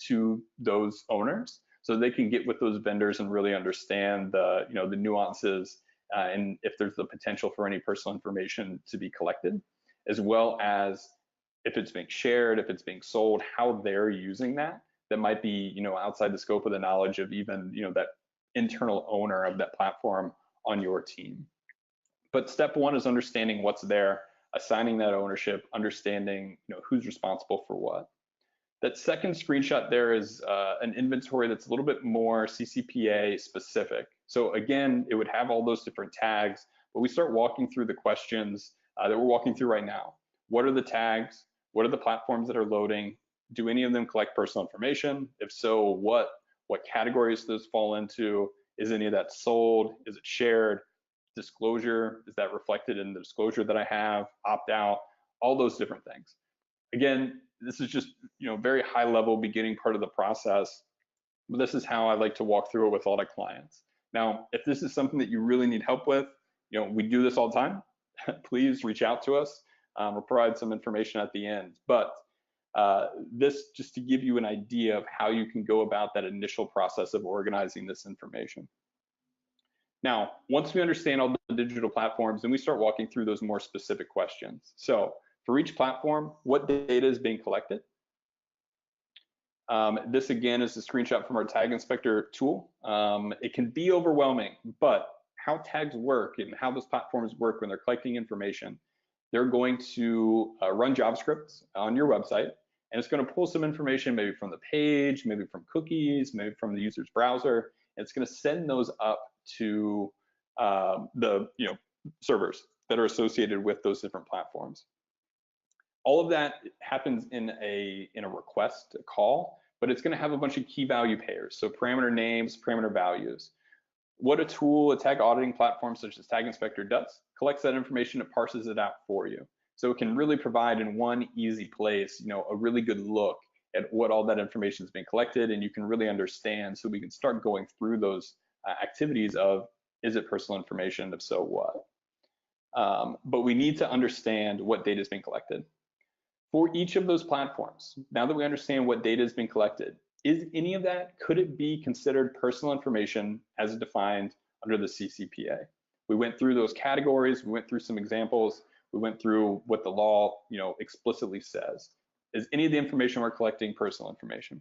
A: to those owners so they can get with those vendors and really understand the the nuances and if there's the potential for any personal information to be collected, as well as if it's being shared, if it's being sold, how they're using that might be outside the scope of the knowledge of even that internal owner of that platform on your team. But step one is understanding what's there, assigning that ownership, understanding who's responsible for what. That second screenshot there is an inventory that's a little bit more CCPA specific. So again, it would have all those different tags, but we start walking through the questions that we're walking through right now. What are the tags? What are the platforms that are loading? Do any of them collect personal information? If so, what categories do those fall into? Is any of that sold? Is it shared? Disclosure, is that reflected in the disclosure that I have? Opt-out, all those different things. Again, this is just very high level beginning part of the process, but this is how I like to walk through it with audit clients. Now, if this is something that you really need help with, we do this all the time. Please reach out to us. We'll provide some information at the end, but this just to give you an idea of how you can go about that initial process of organizing this information. Now, once we understand all the digital platforms, then we start walking through those more specific questions. So for each platform, what data is being collected? This again is a screenshot from our Tag Inspector tool. It can be overwhelming, but how tags work and how those platforms work when they're collecting information, they're going to run JavaScript on your website, and it's going to pull some information maybe from the page, maybe from cookies, maybe from the user's browser, and it's going to send those up to the servers that are associated with those different platforms. All of that happens in a request, a call, but it's going to have a bunch of key value pairs, so parameter names, parameter values. What a tool, a tag auditing platform such as Tag Inspector does, collects that information, it parses it out for you. So it can really provide in one easy place, a really good look at what all that information is being collected, and you can really understand, so we can start going through those activities of, is it personal information? If so, what? But we need to understand what data is being collected. For each of those platforms, now that we understand what data is being collected, is any of that, could it be considered personal information as defined under the CCPA? We went through those categories, we went through some examples, we went through what the law explicitly says. Is any of the information we're collecting personal information?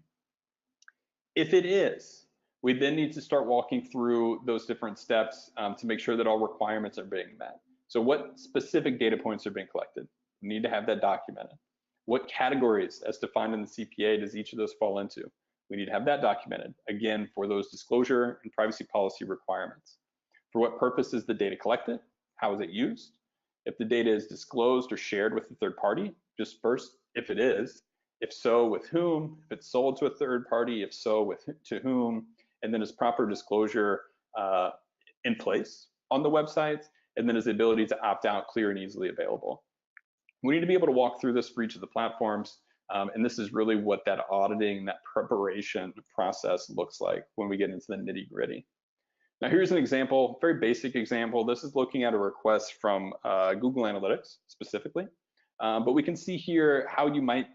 A: If it is, we then need to start walking through those different steps to make sure that all requirements are being met. So what specific data points are being collected? We need to have that documented. What categories as defined in the CPA does each of those fall into? We need to have that documented, again, for those disclosure and privacy policy requirements. For what purpose is the data collected? How is it used? If the data is disclosed or shared with a third party, just first, if it is, if so, with whom? If it's sold to a third party, if so, to whom? And then is proper disclosure in place on the website? And then is the ability to opt out clear and easily available? We need to be able to walk through this for each of the platforms. And this is really what that auditing, that preparation process looks like when we get into the nitty gritty. Now here's an example, very basic example. This is looking at a request from Google Analytics specifically, but we can see here how you might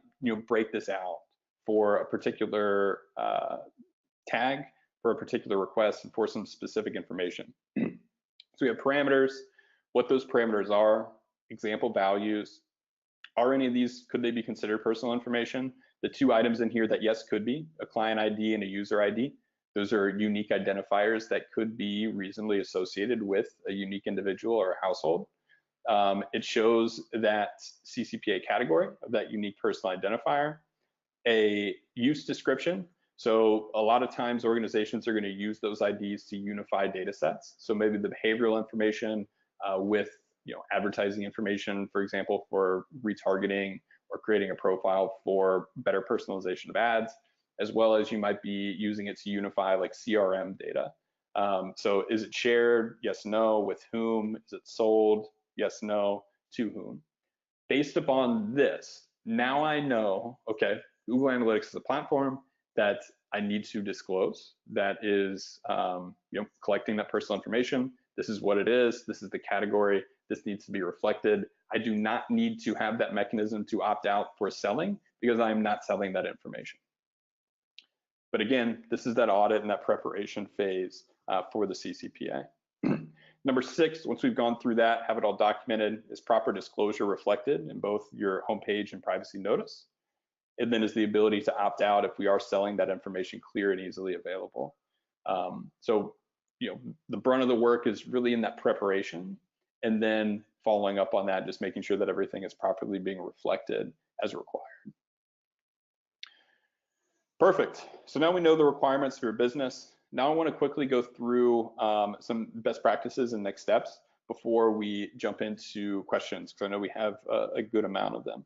A: break this out for a particular tag, for a particular request, and for some specific information. So we have parameters, what those parameters are, example values. Are any of these, could they be considered personal information? The two items in here that yes could be, a client ID and a user ID. Those are unique identifiers that could be reasonably associated with a unique individual or household. It shows that CCPA category of that unique personal identifier, a use description. So a lot of times organizations are going to use those IDs to unify data sets. So maybe the behavioral information with advertising information, for example, for retargeting or creating a profile for better personalization of ads, as well as you might be using it to unify like CRM data. So is it shared? Yes, no. With whom? Is it sold? Yes, no. To whom? Based upon this, now I know, okay, Google Analytics is a platform that I need to disclose that is collecting that personal information. This is what it is. This is the category. This needs to be reflected. I do not need to have that mechanism to opt out for selling because I'm not selling that information. But again, this is that audit and that preparation phase for the CCPA. Number 6, once we've gone through that, have it all documented, is proper disclosure reflected in both your homepage and privacy notice. And then is the ability to opt out if we are selling that information clear and easily available. So the brunt of the work is really in that preparation, and then following up on that, just making sure that everything is properly being reflected as required. Perfect. So now we know the requirements for your business. Now I want to quickly go through some best practices and next steps before we jump into questions, because I know we have a good amount of them.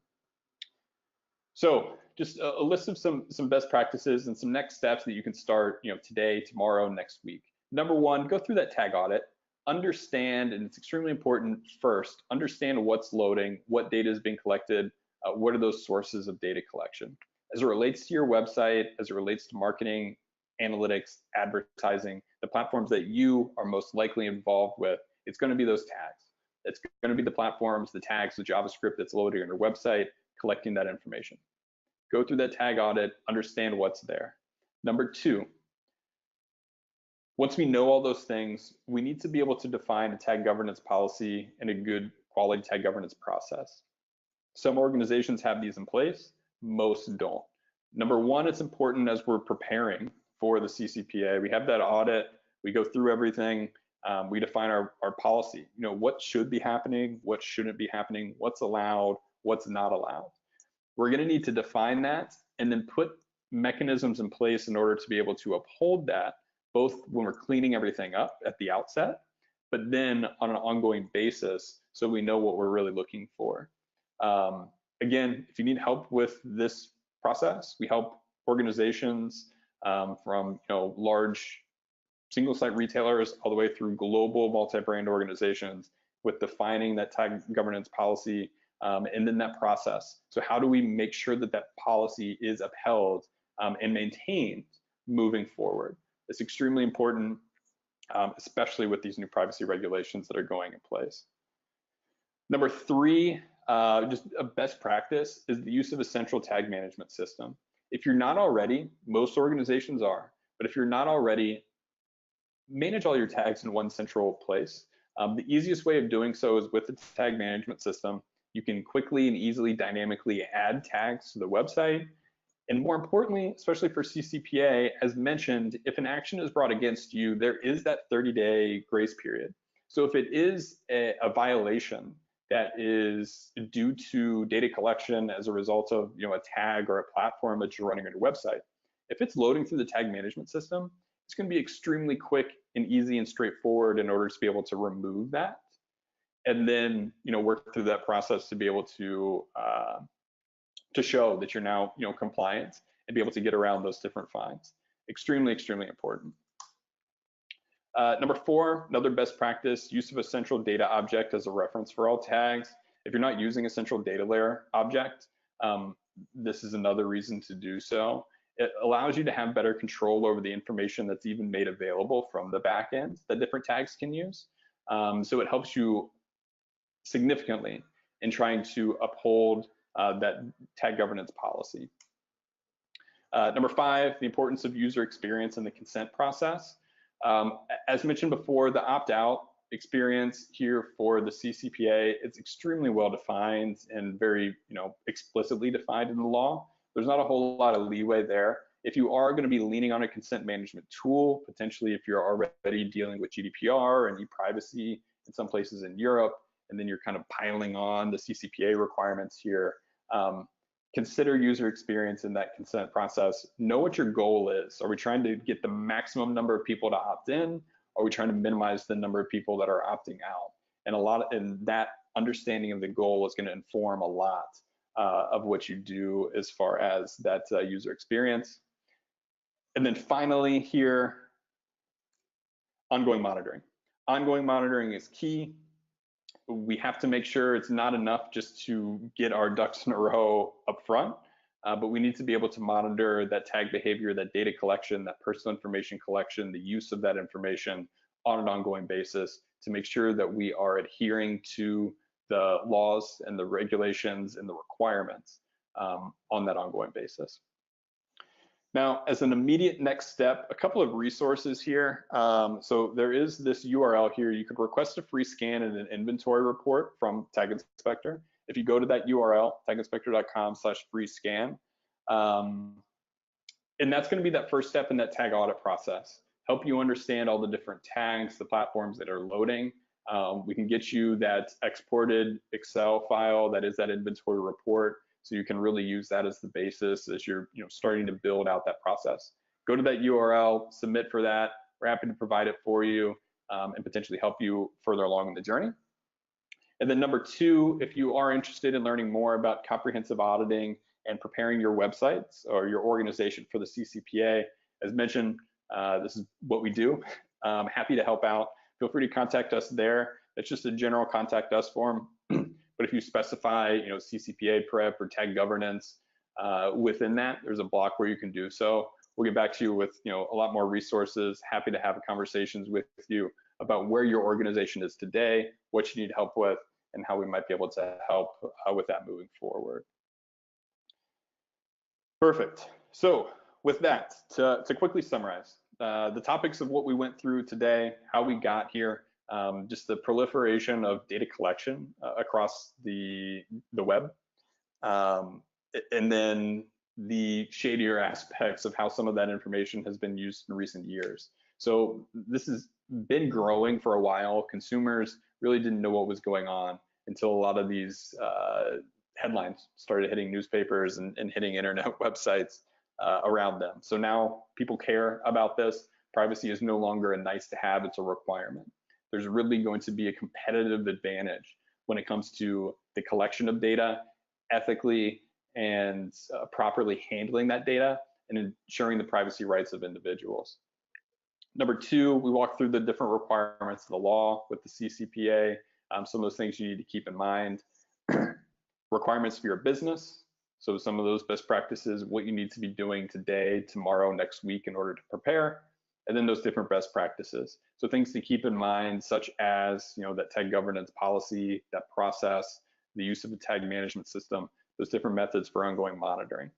A: So just a list of some best practices and some next steps that you can start today, tomorrow, next week. Number 1, go through that tag audit. Understand, and it's extremely important first, understand what's loading, what data is being collected, what are those sources of data collection. As it relates to your website, as it relates to marketing, analytics, advertising, the platforms that you are most likely involved with, it's going to be those tags. It's going to be the platforms, the tags, the JavaScript that's loading on your website, collecting that information. Go through that tag audit, understand what's there. Number 2, once we know all those things, we need to be able to define a tag governance policy and a good quality tag governance process. Some organizations have these in place, most don't. Number 1, it's important as we're preparing for the CCPA. We have that audit, we go through everything, we define our policy. What should be happening, what shouldn't be happening, what's allowed, what's not allowed. We're going to need to define that and then put mechanisms in place in order to be able to uphold that, both when we're cleaning everything up at the outset, but then on an ongoing basis so we know what we're really looking for. Again, if you need help with this process, we help organizations from large single site retailers all the way through global multi-brand organizations with defining that tag governance policy and then that process. So how do we make sure that that policy is upheld and maintained moving forward? It's extremely important, especially with these new privacy regulations that are going in place. Number 3, just a best practice is the use of a central tag management system. If you're not already, most organizations are, but if you're not already, manage all your tags in one central place. The easiest way of doing so is with the tag management system. You can quickly and easily dynamically add tags to the website. And more importantly, especially for CCPA, as mentioned, if an action is brought against you, there is that 30-day grace period. So if it is a violation that is due to data collection as a result of a tag or a platform that you're running on your website, if it's loading through the tag management system, it's going to be extremely quick and easy and straightforward in order to be able to remove that, and then work through that process to be able to show that you're now compliant and be able to get around those different fines. Extremely, extremely important. Number 4, another best practice, use of a central data object as a reference for all tags. If you're not using a central data layer object, this is another reason to do so. It allows you to have better control over the information that's even made available from the back end that different tags can use. So it helps you significantly in trying to uphold that tag governance policy. Number 5, the importance of user experience in the consent process. As mentioned before, the opt-out experience here for the CCPA, it's extremely well defined and very explicitly defined in the law. There's not a whole lot of leeway there. If you are going to be leaning on a consent management tool, potentially if you're already dealing with GDPR and e-privacy in some places in Europe, and then you're kind of piling on the CCPA requirements here, consider user experience in that consent process. Know what your goal is. Are we trying to get the maximum number of people to opt in? Are we trying to minimize the number of people that are opting out? And that understanding of the goal is going to inform a lot of what you do as far as that user experience. And then finally here, ongoing monitoring. Ongoing monitoring is key. We have to make sure it's not enough just to get our ducks in a row up front, but we need to be able to monitor that tag behavior, that data collection, that personal information collection, the use of that information on an ongoing basis to make sure that we are adhering to the laws and the regulations and the requirements on that ongoing basis. Now, as an immediate next step, a couple of resources here. So there is this URL here. You could request a free scan and an inventory report from Tag Inspector. If you go to that URL, taginspector.com/free-scan, and that's going to be that first step in that tag audit process. Help you understand all the different tags, the platforms that are loading. We can get you that exported Excel file that is that inventory report. So you can really use that as the basis as you're starting to build out that process. Go to that URL, submit for that. We're happy to provide it for you and potentially help you further along in the journey. And then number two, if you are interested in learning more about comprehensive auditing and preparing your websites or your organization for the CCPA, as mentioned, this is what we do. Happy to help out. Feel free to contact us there. It's just a general contact us form. But if you specify, CCPA prep or tag governance within that, there's a block where you can do so. We'll get back to you with, a lot more resources. Happy to have conversations with you about where your organization is today, what you need help with, and how we might be able to help with that moving forward. Perfect. So with that, to quickly summarize, the topics of what we went through today, how we got here, just the proliferation of data collection across the web, and then the shadier aspects of how some of that information has been used in recent years. So this has been growing for a while. Consumers really didn't know what was going on until a lot of these headlines started hitting newspapers and hitting internet websites around them. So now people care about this. Privacy is no longer a nice to have, it's a requirement. There's really going to be a competitive advantage when it comes to the collection of data, ethically and properly handling that data and ensuring the privacy rights of individuals. Number two, we walked through the different requirements of the law with the CCPA, some of those things you need to keep in mind. Requirements for your business, so some of those best practices, what you need to be doing today, tomorrow, next week in order to prepare, and then those different best practices. So things to keep in mind, such as that tag governance policy, that process, the use of a tag management system, those different methods for ongoing monitoring.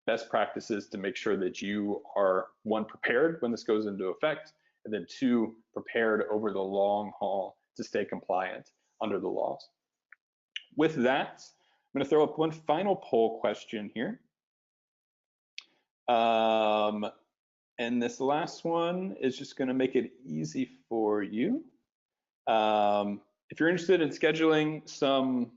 A: Best practices to make sure that you are, one, prepared when this goes into effect, and then two, prepared over the long haul to stay compliant under the laws. With that, I'm going to throw up one final poll question here. And this last one is just going to make it easy for you. If you're interested in scheduling some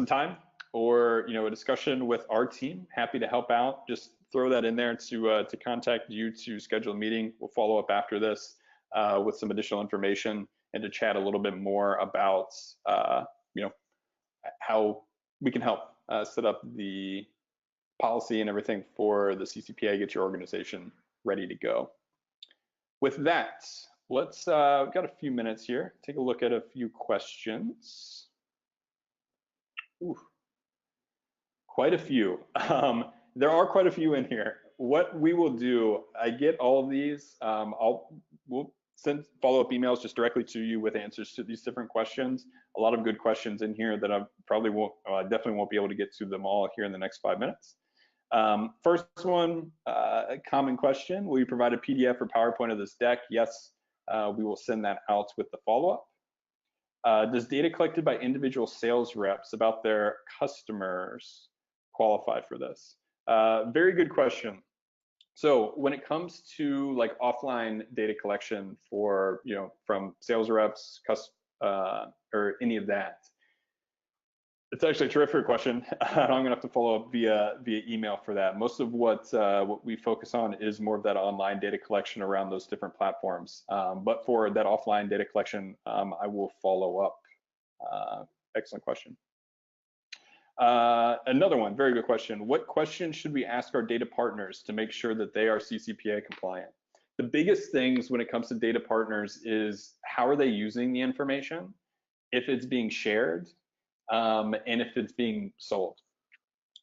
A: time or a discussion with our team, happy to help out. Just throw that in there to contact you to schedule a meeting. We'll follow up after this with some additional information and to chat a little bit more about how we can help set up the policy and everything for the CCPA, get your organization ready to go. With that, let's we've got a few minutes here. Take a look at a few questions. Ooh, quite a few. There are quite a few in here. What we will do, I get all of these. We'll send follow-up emails just directly to you with answers to these different questions. A lot of good questions in here that I probably won't, I definitely won't be able to get to them all here in the next 5 minutes. First one, a common question: will you provide a PDF or PowerPoint of this deck? Yes, we will send that out with the follow-up. Does data collected by individual sales reps about their customers qualify for this? Very good question. So when it comes to like offline data collection for, from sales reps, or any of that, It's actually a terrific question. I'm going to have to follow up via email for that. Most of what we focus on is more of that online data collection around those different platforms. But for that offline data collection, I will follow up. Excellent question. Another one, very good question. What questions should we ask our data partners to make sure that they are CCPA compliant? The biggest things when it comes to data partners is how are they using the information, if it's being shared, and if it's being sold.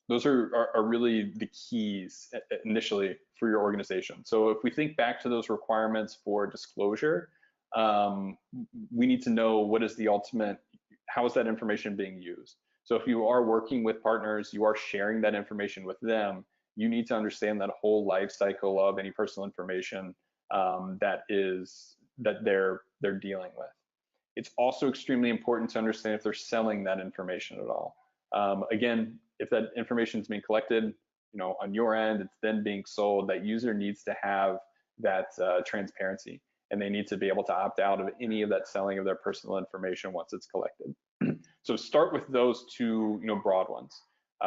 A: Those are really the keys initially for your organization. So if we think back to those requirements for disclosure, we need to know what is the ultimate, how is that information being used? So if you are working with partners, you are sharing that information with them, you need to understand that whole life cycle of any personal information that they're dealing with. It's also extremely important to understand if they're selling that information at all. Again, if that information is being collected, on your end, it's then being sold, that user needs to have that transparency, and they need to be able to opt out of any of that selling of their personal information once it's collected. So start with those two, broad ones.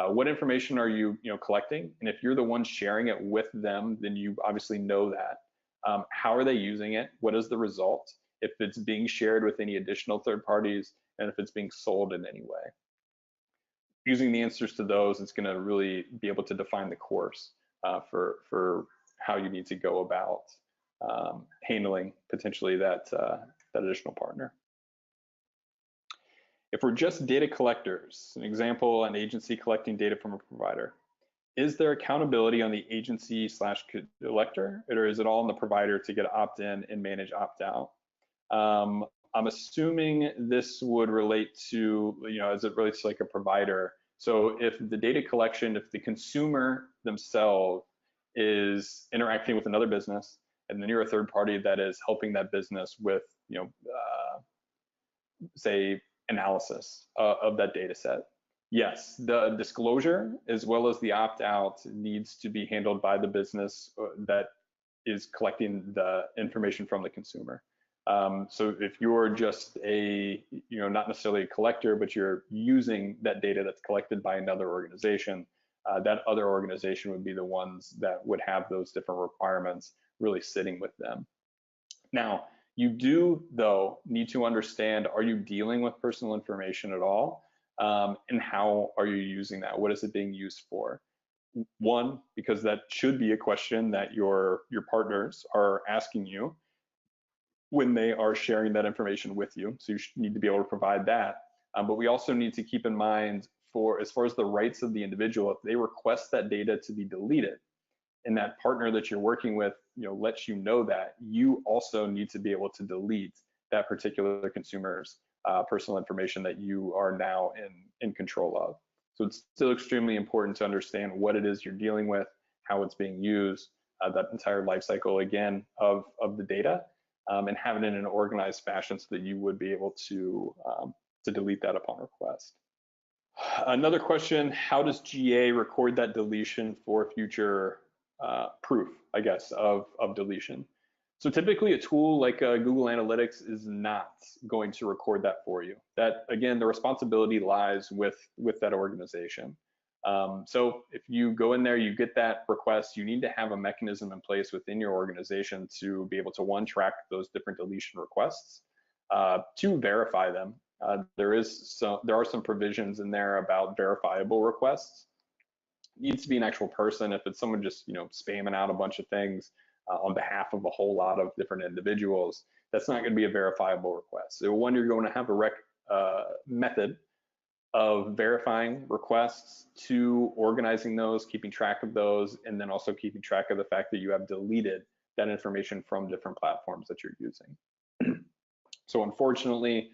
A: What information are you, collecting? And if you're the one sharing it with them, then you obviously know that. How are they using it? What is the result? If it's being shared with any additional third parties, and if it's being sold in any way. Using the answers to those, it's going to really be able to define the course for how you need to go about handling potentially that additional partner. If we're just data collectors, an example, an agency collecting data from a provider, is there accountability on the agency / collector, or is it all on the provider to get opt-in and manage opt-out? I'm assuming this would relate to, as it relates to like a provider. So if the data collection, if the consumer themselves is interacting with another business, and then you're a third party that is helping that business with, say, analysis of that data set. Yes, the disclosure as well as the opt-out needs to be handled by the business that is collecting the information from the consumer. So if you're just not necessarily a collector, but you're using that data that's collected by another organization, that other organization would be the ones that would have those different requirements really sitting with them. Now, you do, though, need to understand, are you dealing with personal information at all? And how are you using that? What is it being used for? One, because that should be a question that your partners are asking you when they are sharing that information with you. So you need to be able to provide that. But we also need to keep in mind as far as the rights of the individual, if they request that data to be deleted, and that partner that you're working with, lets you know that, you also need to be able to delete that particular consumer's personal information that you are now in control of. So it's still extremely important to understand what it is you're dealing with, how it's being used, that entire life cycle again of the data, and have it in an organized fashion so that you would be able to delete that upon request. Another question, how does GA record that deletion for future proof, I guess, of deletion? So typically a tool like Google Analytics is not going to record that for you. That, again, the responsibility lies with that organization. So if you go in there, you get that request, you need to have a mechanism in place within your organization to be able to, one, track those different deletion requests, two, verify them. There are some provisions in there about verifiable requests. It needs to be an actual person. If it's someone just spamming out a bunch of things on behalf of a whole lot of different individuals, that's not going to be a verifiable request. So one, you're going to have a method of verifying requests, two, organizing those, keeping track of those, and then also keeping track of the fact that you have deleted that information from different platforms that you're using. So unfortunately,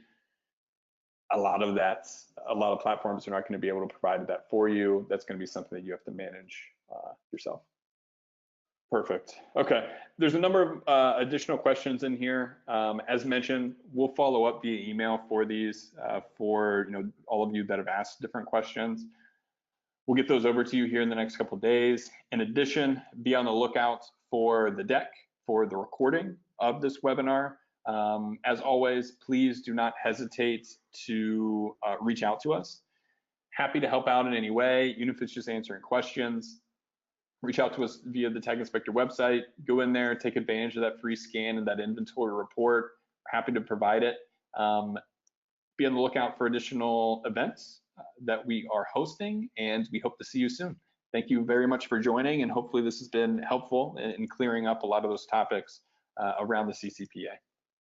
A: a lot of platforms are not going to be able to provide that for you. That's going to be something that you have to manage yourself. Perfect. Okay, there's a number of additional questions in here. As mentioned, we'll follow up via email for these for all of you that have asked different questions. We'll get those over to you here in the next couple of days. In addition, be on the lookout for the deck for the recording of this webinar. As always, please do not hesitate to reach out to us. Happy to help out in any way, even if it's just answering questions. Reach out to us via the Tag Inspector website. Go in there, take advantage of that free scan and that inventory report. We're happy to provide it. Be on the lookout for additional events that we are hosting, and we hope to see you soon. Thank you very much for joining, and hopefully this has been helpful in clearing up a lot of those topics around the CCPA.